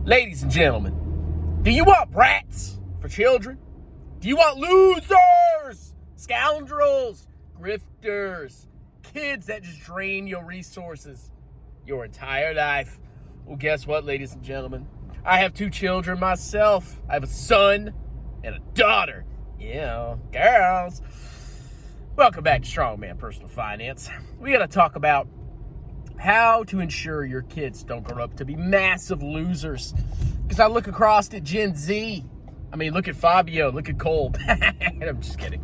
Ladies and gentlemen, do you want brats for children? Do you want losers, scoundrels, grifters, kids that just drain your resources your entire life? Well, guess what, ladies and gentlemen? I have 2 children myself. I have a son and a daughter. Yeah, girls. Welcome back to Strongman Personal Finance. We got to talk about how to ensure your kids don't grow up to be massive losers. Because I look across at Gen Z. I mean, look at Fabio, look at Cole. I'm just kidding.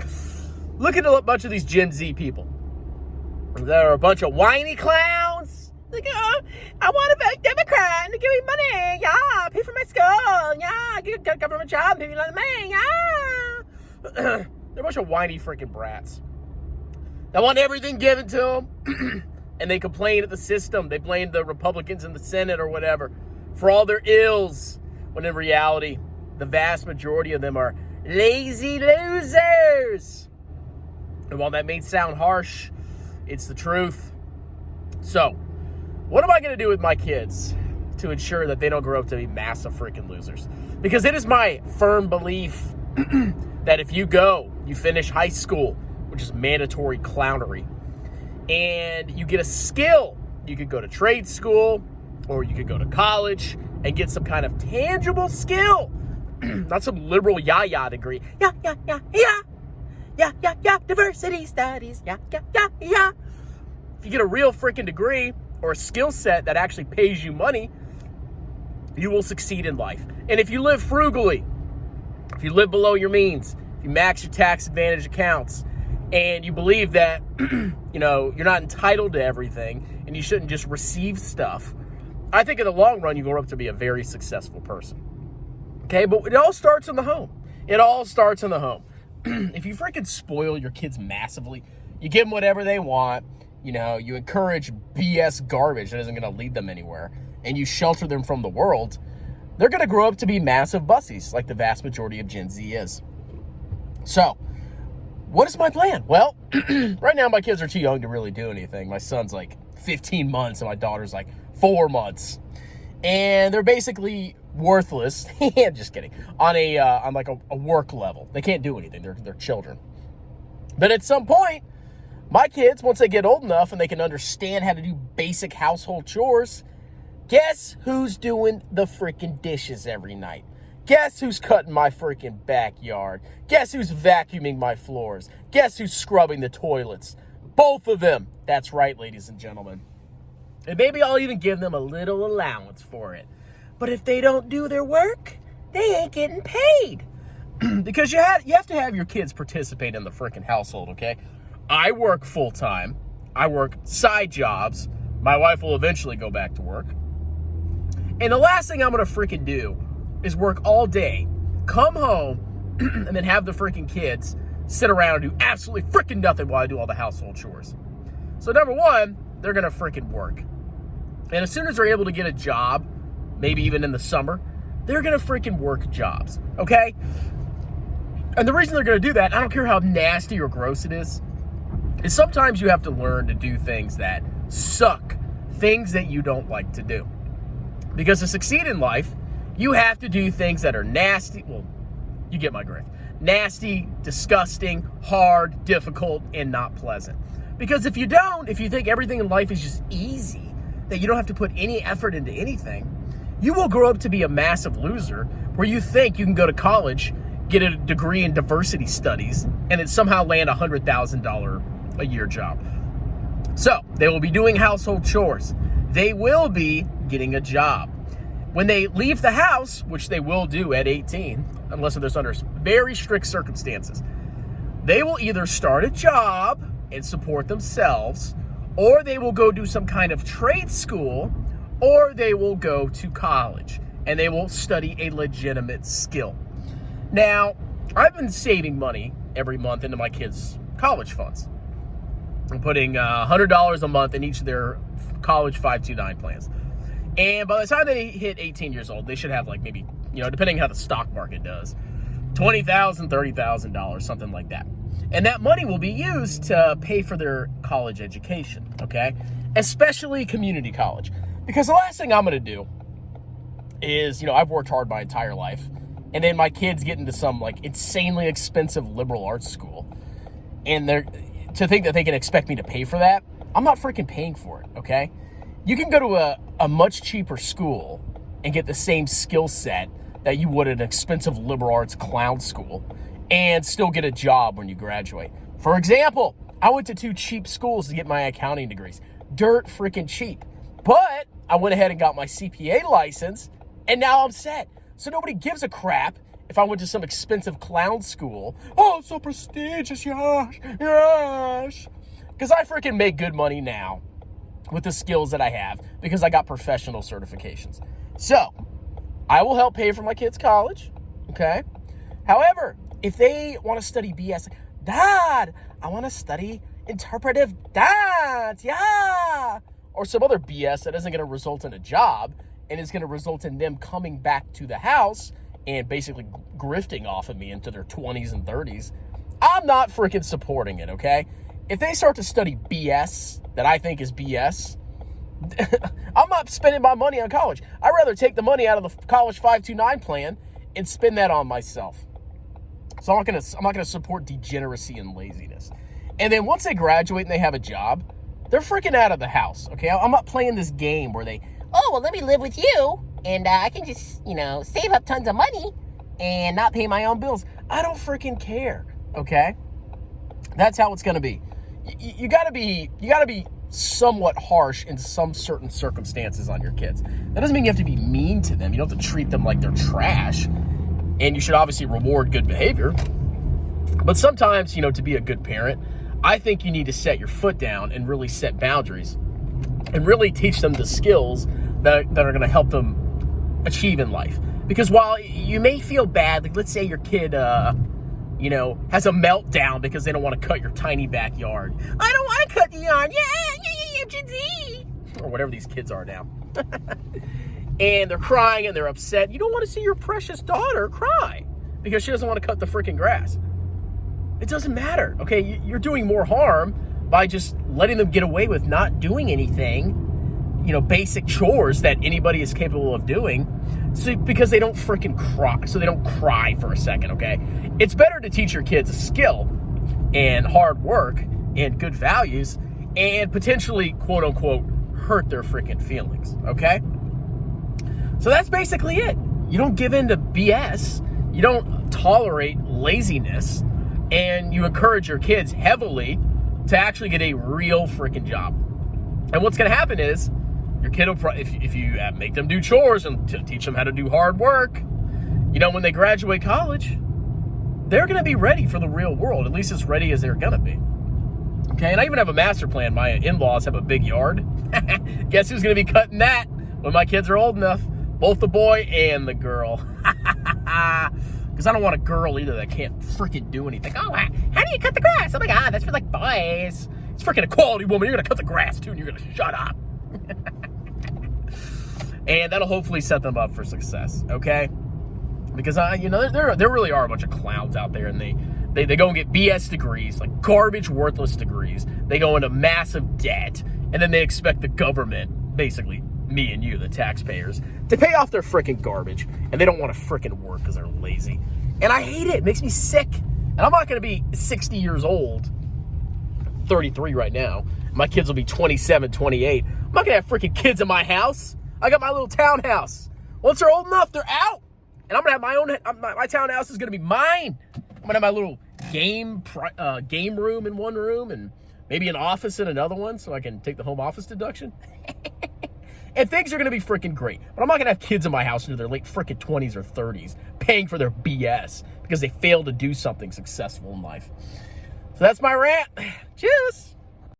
Look at a bunch of these Gen Z people. They're a bunch of whiny clowns. Like, oh, I want to vote Democrat to give me money. Yeah, pay for my school. Yeah, get a government job, pay me a lot of money. Yeah. They're a bunch of whiny freaking brats. They want everything given to them. And they complain at the system. They blame the Republicans in the Senate or whatever for all their ills. When in reality, the vast majority of them are lazy losers. And while that may sound harsh, it's the truth. So, what am I going to do with my kids to ensure that they don't grow up to be massive freaking losers? Because it is my firm belief that if you finish high school, which is mandatory clownery, and you get a skill, you could go to trade school or you could go to college and get some kind of tangible skill. Not some liberal yah-yah degree. Yeah, diversity studies. Yeah. If you get a real freaking degree or a skill set that actually pays you money, you will succeed in life. And if you live frugally, if you live below your means, if you max your tax advantage accounts, and you believe that, you're not entitled to everything and you shouldn't just receive stuff, I think in the long run, you grow up to be a very successful person. Okay, but it all starts in the home. It all starts in the home. If you freaking spoil your kids massively, you give them whatever they want, you encourage BS garbage that isn't going to lead them anywhere, and you shelter them from the world, they're going to grow up to be massive bussies like the vast majority of Gen Z is. So, what is my plan? Well, right now my kids are too young to really do anything. My son's like 15 months and my daughter's like 4 months. And they're basically worthless. Just kidding. On a work level. They can't do anything. They're children. But at some point, my kids, once they get old enough and they can understand how to do basic household chores, guess who's doing the freaking dishes every night? Guess who's cutting my freaking backyard? Guess who's vacuuming my floors? Guess who's scrubbing the toilets? Both of them. That's right, ladies and gentlemen. And maybe I'll even give them a little allowance for it. But if they don't do their work, they ain't getting paid. Because you have to have your kids participate in the freaking household, okay? I work full-time. I work side jobs. My wife will eventually go back to work. And the last thing I'm going to freaking do is work all day, come home, and then have the freaking kids sit around and do absolutely freaking nothing while I do all the household chores. So number one, they're going to freaking work. And as soon as they're able to get a job, maybe even in the summer, they're going to freaking work jobs, okay? And the reason they're going to do that, I don't care how nasty or gross it is sometimes you have to learn to do things that suck, things that you don't like to do. Because to succeed in life, you have to do things that are nasty. Well, you get my drift. Nasty, disgusting, hard, difficult, and not pleasant. Because if you think everything in life is just easy, that you don't have to put any effort into anything, you will grow up to be a massive loser where you think you can go to college, get a degree in diversity studies, and then somehow land a $100,000 a year job. So they will be doing household chores. They will be getting a job. When they leave the house, which they will do at 18, unless there's under very strict circumstances, they will either start a job and support themselves, or they will go do some kind of trade school, or they will go to college, and they will study a legitimate skill. Now, I've been saving money every month into my kids' college funds. I'm putting $100 a month in each of their college 529 plans. And by the time they hit 18 years old, they should have like maybe, depending on how the stock market does, $20,000, $30,000, something like that. And that money will be used to pay for their college education, okay? Especially community college. Because the last thing I'm going to do is, I've worked hard my entire life, and then my kids get into some like insanely expensive liberal arts school, and to think that they can expect me to pay for that. I'm not freaking paying for it, okay? You can go to a much cheaper school and get the same skill set that you would at an expensive liberal arts clown school and still get a job when you graduate. For example, I went to 2 cheap schools to get my accounting degrees. Dirt freaking cheap. But I went ahead and got my CPA license, and now I'm set. So nobody gives a crap if I went to some expensive clown school. Oh, it's so prestigious, yes, yes. Because I freaking make good money now with the skills that I have because I got professional certifications. So, I will help pay for my kids' college, okay? However, if they want to study BS, Dad, I want to study interpretive dance, yeah! Or some other BS that isn't going to result in a job and is going to result in them coming back to the house and basically grifting off of me into their 20s and 30s. I'm not freaking supporting it, okay? If they start to study BS that I think is BS, I'm not spending my money on college. I'd rather take the money out of the college 529 plan and spend that on myself. So I'm not gonna support degeneracy and laziness. And then once they graduate and they have a job, they're freaking out of the house, okay? I'm not playing this game where let me live with you and I can just, save up tons of money and not pay my own bills. I don't freaking care, okay? That's how it's gonna be. You gotta be somewhat harsh in some certain circumstances on your kids. That doesn't mean you have to be mean to them. You don't have to treat them like they're trash. And you should obviously reward good behavior. But sometimes, to be a good parent, I think you need to set your foot down and really set boundaries and really teach them the skills that are going to help them achieve in life. Because while you may feel bad, like let's say your kid, has a meltdown because they don't want to cut your tiny backyard. I don't want to cut the yard. Or whatever these kids are now. And they're crying and they're upset. You don't want to see your precious daughter cry because she doesn't want to cut the freaking grass. It doesn't matter, okay? You're doing more harm by just letting them get away with not doing anything, basic chores that anybody is capable of doing, because they don't freaking cry, so they don't cry for a second, okay? It's better to teach your kids a skill and hard work and good values and potentially, quote unquote, hurt their freaking feelings, okay? So that's basically it. You don't give in to BS. You don't tolerate laziness. And you encourage your kids heavily to actually get a real freaking job. And what's going to happen is your kid will if you make them do chores and teach them how to do hard work, when they graduate college, they're going to be ready for the real world, at least as ready as they're going to be. Okay, and I even have a master plan. My in-laws have a big yard. Guess who's going to be cutting that when my kids are old enough? Both the boy and the girl. Because I don't want a girl either that can't freaking do anything. Oh, how do you cut the grass? Oh my God, that's for like boys. It's freaking a quality woman. You're going to cut the grass too, and you're going to shut up. And that'll hopefully set them up for success, okay? Because, there really are a bunch of clowns out there, and they go and get BS degrees, like garbage, worthless degrees. They go into massive debt, and then they expect the government, basically me and you, the taxpayers, to pay off their freaking garbage, and they don't want to freaking work because they're lazy. And I hate it. It makes me sick. And I'm not going to be 60 years old, 33 right now. My kids will be 27, 28. I'm not going to have freaking kids in my house. I got my little townhouse. Once they're old enough, they're out. And I'm going to have my own, my townhouse is going to be mine. I'm going to have my little game room in one room and maybe an office in another one so I can take the home office deduction. And things are going to be freaking great. But I'm not going to have kids in my house into their late freaking 20s or 30s paying for their BS because they failed to do something successful in life. So that's my rant. Cheers.